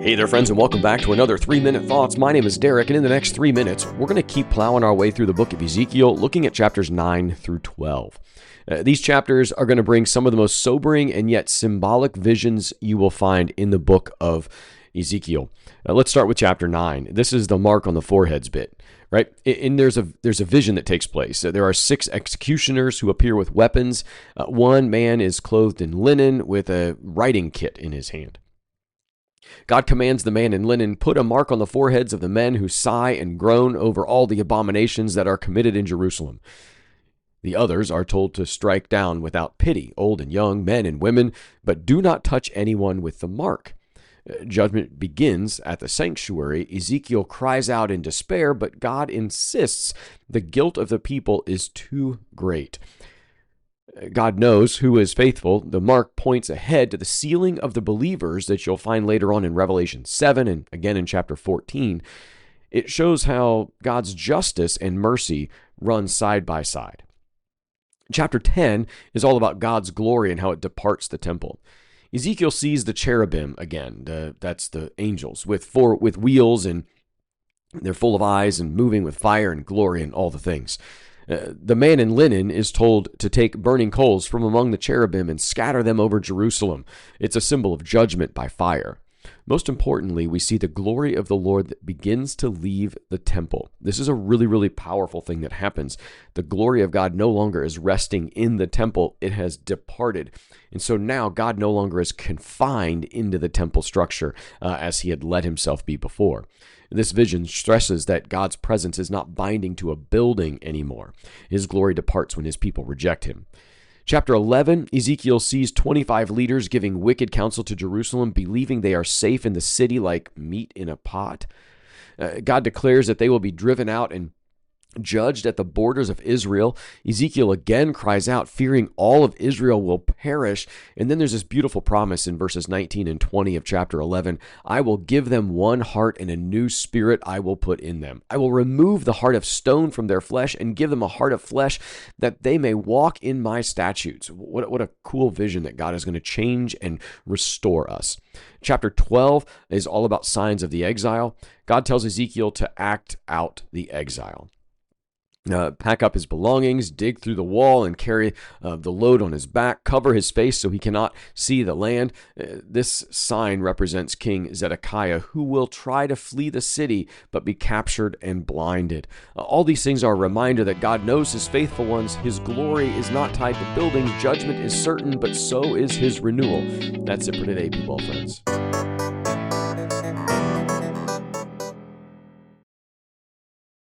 Hey there, friends, and welcome back to another 3-Minute Thoughts. My name is Derek, and in the next 3 minutes, we're going to keep plowing our way through the book of Ezekiel, looking at chapters 9 through 12. These chapters are going to bring some of the most sobering and yet symbolic visions you will find in the book of Ezekiel. Let's start with chapter 9. This is the mark on the foreheads bit, right? And there's a vision that takes place. There are 6 executioners who appear with weapons. One man is clothed in linen with a writing kit in his hand. God commands the man in linen, put a mark on the foreheads of the men who sigh and groan over all the abominations that are committed in Jerusalem. The others are told to strike down without pity, old and young, men and women, but do not touch anyone with the mark. Judgment begins at the sanctuary. Ezekiel cries out in despair, but God insists the guilt of the people is too great. God knows who is faithful. The mark points ahead to the sealing of the believers that you'll find later on in Revelation 7 and again in chapter 14. It shows how God's justice and mercy run side by side. Chapter 10 is all about God's glory and how it departs the temple. Ezekiel sees the cherubim again. That's the angels with wheels, and they're full of eyes and moving with fire and glory and all the things. The man in linen is told to take burning coals from among the cherubim and scatter them over Jerusalem. It's a symbol of judgment by fire. Most importantly, we see the glory of the Lord that begins to leave the temple. This is a really, really powerful thing that happens. The glory of God no longer is resting in the temple. It has departed. And so now God no longer is confined into the temple structure as he had let himself be before. This vision stresses that God's presence is not binding to a building anymore. His glory departs when his people reject him. Chapter 11, Ezekiel sees 25 leaders giving wicked counsel to Jerusalem, believing they are safe in the city like meat in a pot. God declares that they will be driven out and judged at the borders of Israel. Ezekiel again cries out, fearing all of Israel will perish. And then there's this beautiful promise in verses 19 and 20 of chapter 11. I will give them one heart and a new spirit I will put in them. I will remove the heart of stone from their flesh and give them a heart of flesh that they may walk in my statutes. What a cool vision that God is going to change and restore us. Chapter 12 is all about signs of the exile. God tells Ezekiel to act out the exile. Pack up his belongings, dig through the wall, and carry the load on his back, cover his face so he cannot see the land. This sign represents King Zedekiah, who will try to flee the city but be captured and blinded. All these things are a reminder that God knows his faithful ones. His glory is not tied to buildings. Judgment is certain, but so is his renewal. That's it for today, people, friends.